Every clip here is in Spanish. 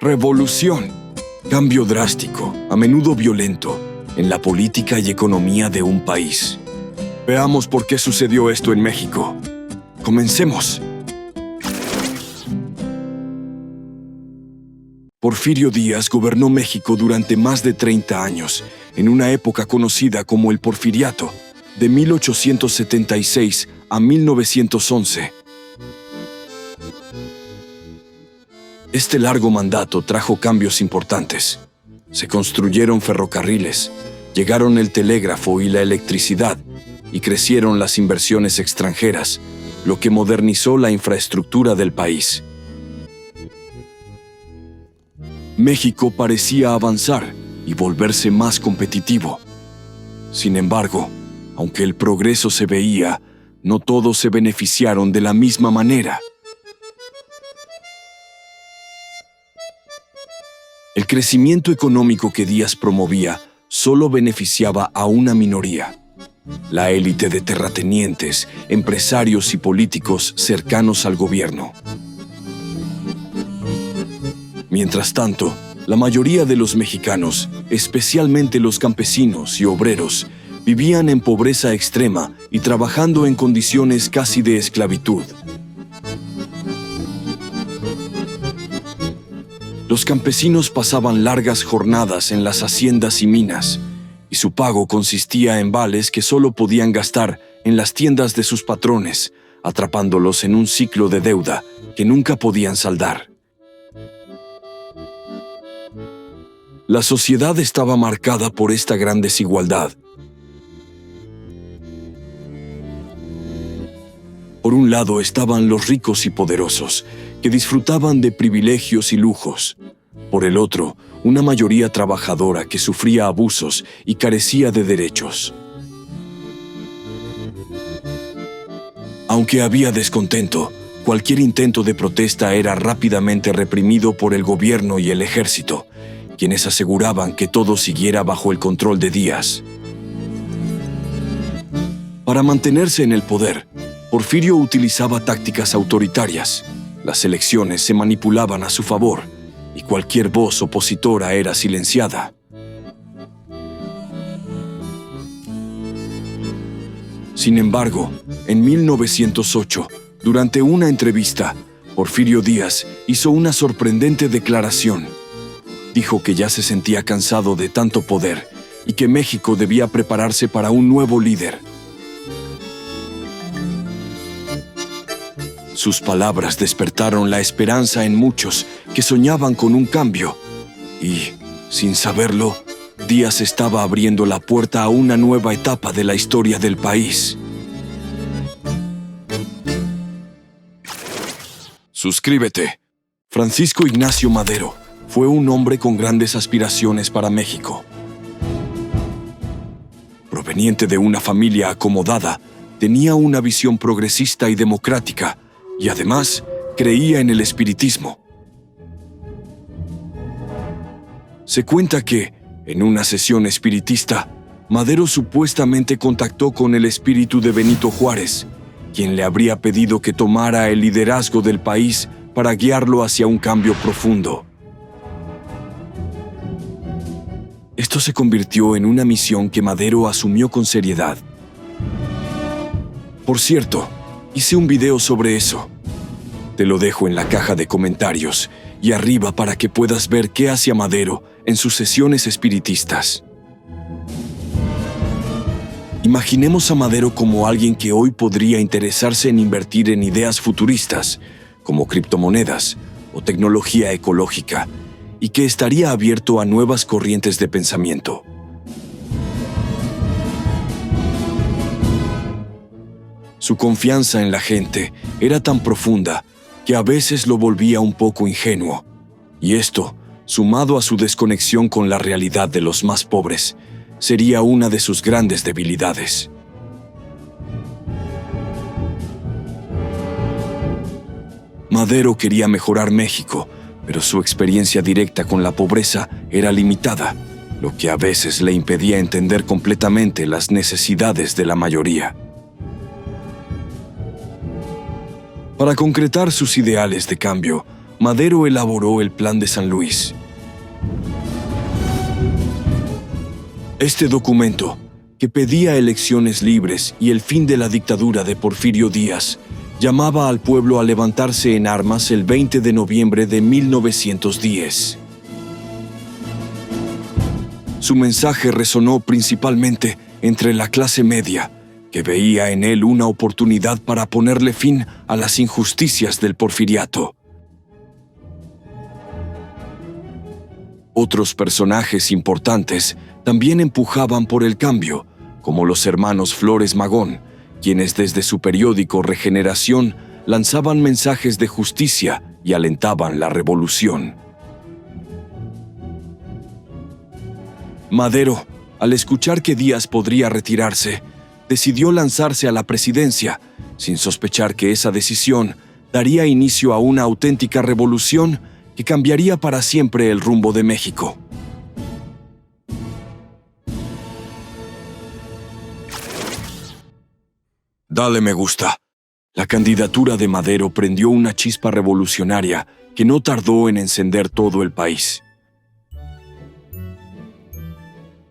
Revolución. Cambio drástico, a menudo violento, en la política y economía de un país. Veamos por qué sucedió esto en México. Comencemos. Porfirio Díaz gobernó México durante más de 30 años, en una época conocida como el Porfiriato, de 1876 a 1911. Este largo mandato trajo cambios importantes. Se construyeron ferrocarriles, llegaron el telégrafo y la electricidad, y crecieron las inversiones extranjeras, lo que modernizó la infraestructura del país. México parecía avanzar y volverse más competitivo. Sin embargo, aunque el progreso se veía, no todos se beneficiaron de la misma manera. El crecimiento económico que Díaz promovía solo beneficiaba a una minoría: la élite de terratenientes, empresarios y políticos cercanos al gobierno. Mientras tanto, la mayoría de los mexicanos, especialmente los campesinos y obreros, vivían en pobreza extrema y trabajando en condiciones casi de esclavitud. Los campesinos pasaban largas jornadas en las haciendas y minas, y su pago consistía en vales que solo podían gastar en las tiendas de sus patrones, atrapándolos en un ciclo de deuda que nunca podían saldar. La sociedad estaba marcada por esta gran desigualdad. Por un lado estaban los ricos y poderosos, que disfrutaban de privilegios y lujos. Por el otro, una mayoría trabajadora que sufría abusos y carecía de derechos. Aunque había descontento, cualquier intento de protesta era rápidamente reprimido por el gobierno y el ejército, quienes aseguraban que todo siguiera bajo el control de Díaz. Para mantenerse en el poder, Porfirio utilizaba tácticas autoritarias. Las elecciones se manipulaban a su favor y cualquier voz opositora era silenciada. Sin embargo, en 1908, durante una entrevista, Porfirio Díaz hizo una sorprendente declaración. Dijo que ya se sentía cansado de tanto poder y que México debía prepararse para un nuevo líder. Sus palabras despertaron la esperanza en muchos que soñaban con un cambio. Y, sin saberlo, Díaz estaba abriendo la puerta a una nueva etapa de la historia del país. Suscríbete. Francisco Ignacio Madero fue un hombre con grandes aspiraciones para México. Proveniente de una familia acomodada, tenía una visión progresista y democrática, y además creía en el espiritismo. Se cuenta que, en una sesión espiritista, Madero supuestamente contactó con el espíritu de Benito Juárez, quien le habría pedido que tomara el liderazgo del país para guiarlo hacia un cambio profundo. Esto se convirtió en una misión que Madero asumió con seriedad. Por cierto, hice un video sobre eso. Te lo dejo en la caja de comentarios y arriba para que puedas ver qué hacía Madero en sus sesiones espiritistas. Imaginemos a Madero como alguien que hoy podría interesarse en invertir en ideas futuristas, como criptomonedas o tecnología ecológica, y que estaría abierto a nuevas corrientes de pensamiento. Su confianza en la gente era tan profunda que a veces lo volvía un poco ingenuo, y esto, sumado a su desconexión con la realidad de los más pobres, sería una de sus grandes debilidades. Madero quería mejorar México, pero su experiencia directa con la pobreza era limitada, lo que a veces le impedía entender completamente las necesidades de la mayoría. Para concretar sus ideales de cambio, Madero elaboró el Plan de San Luis. Este documento, que pedía elecciones libres y el fin de la dictadura de Porfirio Díaz, llamaba al pueblo a levantarse en armas el 20 de noviembre de 1910. Su mensaje resonó principalmente entre la clase media, que veía en él una oportunidad para ponerle fin a las injusticias del porfiriato. Otros personajes importantes también empujaban por el cambio, como los hermanos Flores Magón, quienes desde su periódico Regeneración lanzaban mensajes de justicia y alentaban la revolución. Madero, al escuchar que Díaz podría retirarse, decidió lanzarse a la presidencia, sin sospechar que esa decisión daría inicio a una auténtica revolución que cambiaría para siempre el rumbo de México. Dale me gusta. La candidatura de Madero prendió una chispa revolucionaria que no tardó en encender todo el país.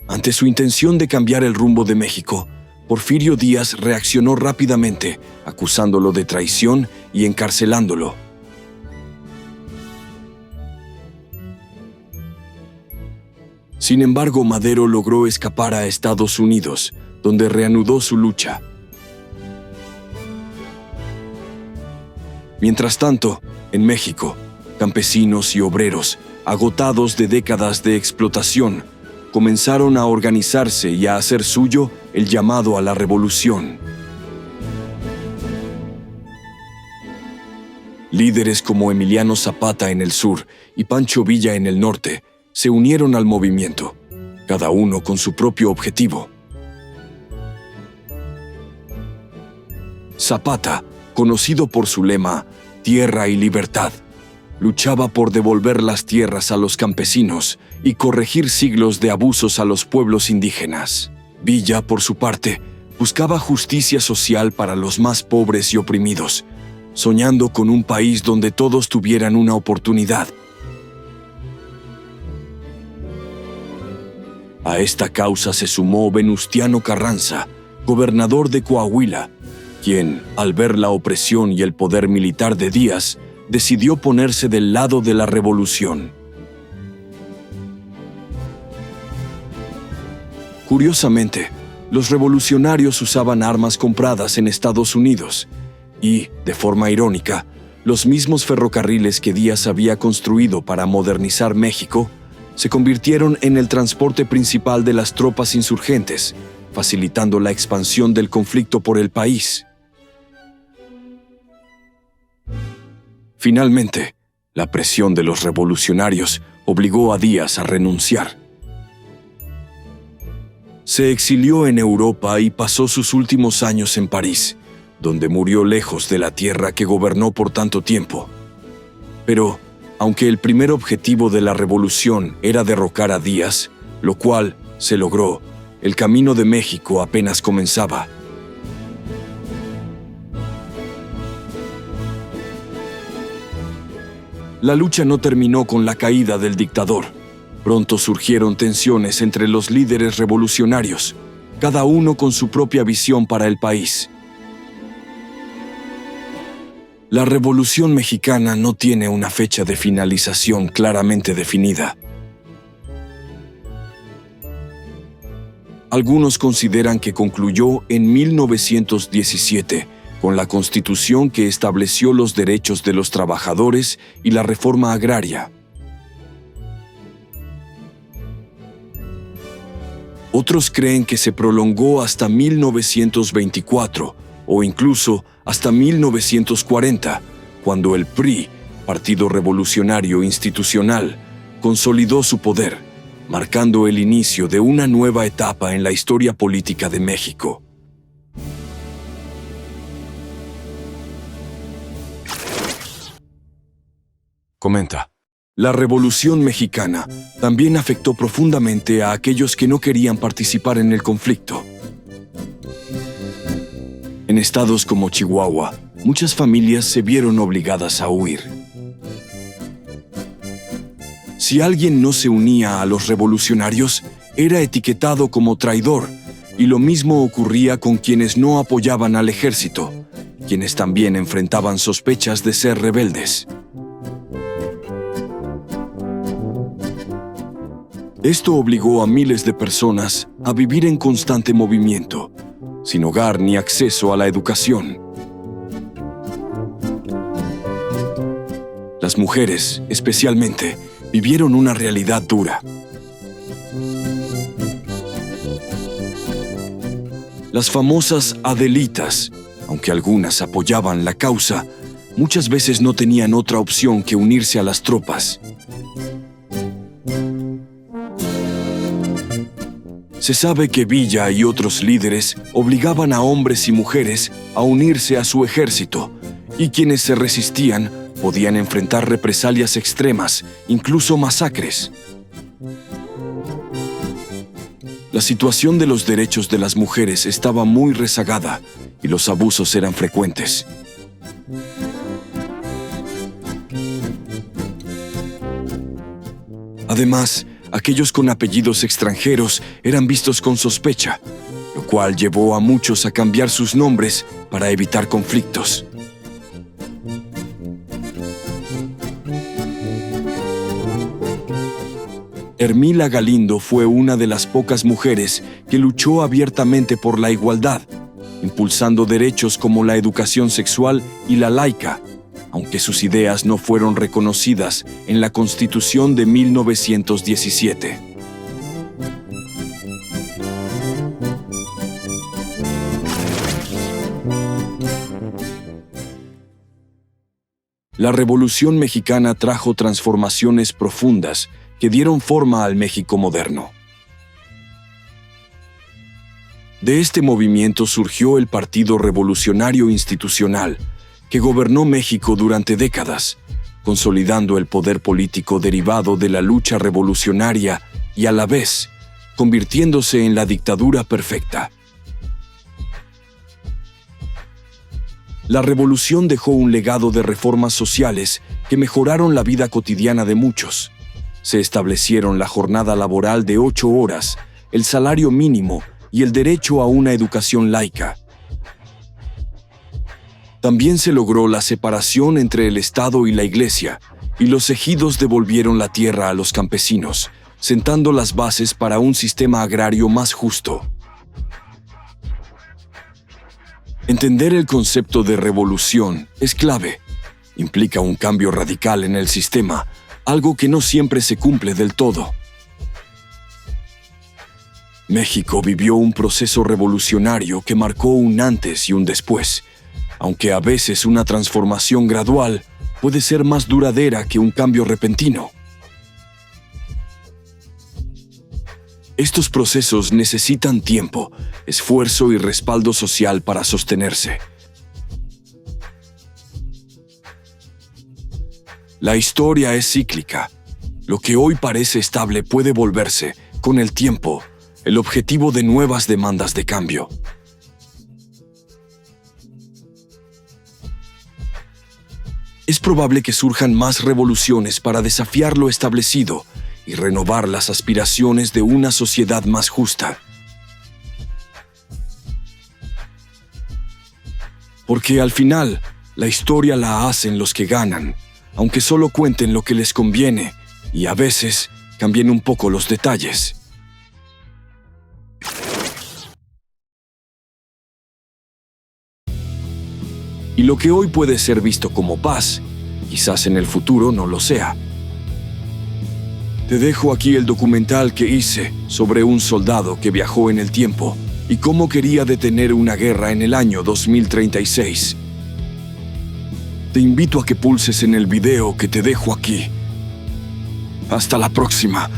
Ante su intención de cambiar el rumbo de México, Porfirio Díaz reaccionó rápidamente, acusándolo de traición y encarcelándolo. Sin embargo, Madero logró escapar a Estados Unidos, donde reanudó su lucha. Mientras tanto, en México, campesinos y obreros, agotados de décadas de explotación, comenzaron a organizarse y a hacer suyo el llamado a la revolución. Líderes como Emiliano Zapata en el sur y Pancho Villa en el norte se unieron al movimiento, cada uno con su propio objetivo. Zapata, conocido por su lema «Tierra y libertad», luchaba por devolver las tierras a los campesinos y corregir siglos de abusos a los pueblos indígenas. Villa, por su parte, buscaba justicia social para los más pobres y oprimidos, soñando con un país donde todos tuvieran una oportunidad. A esta causa se sumó Venustiano Carranza, gobernador de Coahuila, quien, al ver la opresión y el poder militar de Díaz, decidió ponerse del lado de la revolución. Curiosamente, los revolucionarios usaban armas compradas en Estados Unidos y, de forma irónica, los mismos ferrocarriles que Díaz había construido para modernizar México se convirtieron en el transporte principal de las tropas insurgentes, facilitando la expansión del conflicto por el país. Finalmente, la presión de los revolucionarios obligó a Díaz a renunciar. Se exilió en Europa y pasó sus últimos años en París, donde murió lejos de la tierra que gobernó por tanto tiempo. Pero, aunque el primer objetivo de la revolución era derrocar a Díaz, lo cual se logró, el camino de México apenas comenzaba. La lucha no terminó con la caída del dictador. Pronto surgieron tensiones entre los líderes revolucionarios, cada uno con su propia visión para el país. La Revolución Mexicana no tiene una fecha de finalización claramente definida. Algunos consideran que concluyó en 1917, con la Constitución que estableció los derechos de los trabajadores y la reforma agraria. Otros creen que se prolongó hasta 1924 o incluso hasta 1940, cuando el PRI, Partido Revolucionario Institucional, consolidó su poder, marcando el inicio de una nueva etapa en la historia política de México. Comenta. La Revolución Mexicana también afectó profundamente a aquellos que no querían participar en el conflicto. En estados como Chihuahua, muchas familias se vieron obligadas a huir. Si alguien no se unía a los revolucionarios, era etiquetado como traidor, y lo mismo ocurría con quienes no apoyaban al ejército, quienes también enfrentaban sospechas de ser rebeldes. Esto obligó a miles de personas a vivir en constante movimiento, sin hogar ni acceso a la educación. Las mujeres, especialmente, vivieron una realidad dura. Las famosas Adelitas, aunque algunas apoyaban la causa, muchas veces no tenían otra opción que unirse a las tropas. Se sabe que Villa y otros líderes obligaban a hombres y mujeres a unirse a su ejército, y quienes se resistían podían enfrentar represalias extremas, incluso masacres. La situación de los derechos de las mujeres estaba muy rezagada y los abusos eran frecuentes. Además, aquellos con apellidos extranjeros eran vistos con sospecha, lo cual llevó a muchos a cambiar sus nombres para evitar conflictos. Hermila Galindo fue una de las pocas mujeres que luchó abiertamente por la igualdad, impulsando derechos como la educación sexual y la laica, aunque sus ideas no fueron reconocidas en la Constitución de 1917. La Revolución Mexicana trajo transformaciones profundas que dieron forma al México moderno. De este movimiento surgió el Partido Revolucionario Institucional, que gobernó México durante décadas, consolidando el poder político derivado de la lucha revolucionaria y a la vez convirtiéndose en la dictadura perfecta. La revolución dejó un legado de reformas sociales que mejoraron la vida cotidiana de muchos. Se establecieron la jornada laboral de 8 horas, el salario mínimo y el derecho a una educación laica. También se logró la separación entre el Estado y la Iglesia, y los ejidos devolvieron la tierra a los campesinos, sentando las bases para un sistema agrario más justo. Entender el concepto de revolución es clave. Implica un cambio radical en el sistema, algo que no siempre se cumple del todo. México vivió un proceso revolucionario que marcó un antes y un después, aunque a veces una transformación gradual puede ser más duradera que un cambio repentino. Estos procesos necesitan tiempo, esfuerzo y respaldo social para sostenerse. La historia es cíclica. Lo que hoy parece estable puede volverse, con el tiempo, el objetivo de nuevas demandas de cambio. Es probable que surjan más revoluciones para desafiar lo establecido y renovar las aspiraciones de una sociedad más justa. Porque al final, la historia la hacen los que ganan, aunque solo cuenten lo que les conviene y a veces cambien un poco los detalles. Y lo que hoy puede ser visto como paz, quizás en el futuro no lo sea. Te dejo aquí el documental que hice sobre un soldado que viajó en el tiempo y cómo quería detener una guerra en el año 2036. Te invito a que pulses en el video que te dejo aquí. Hasta la próxima.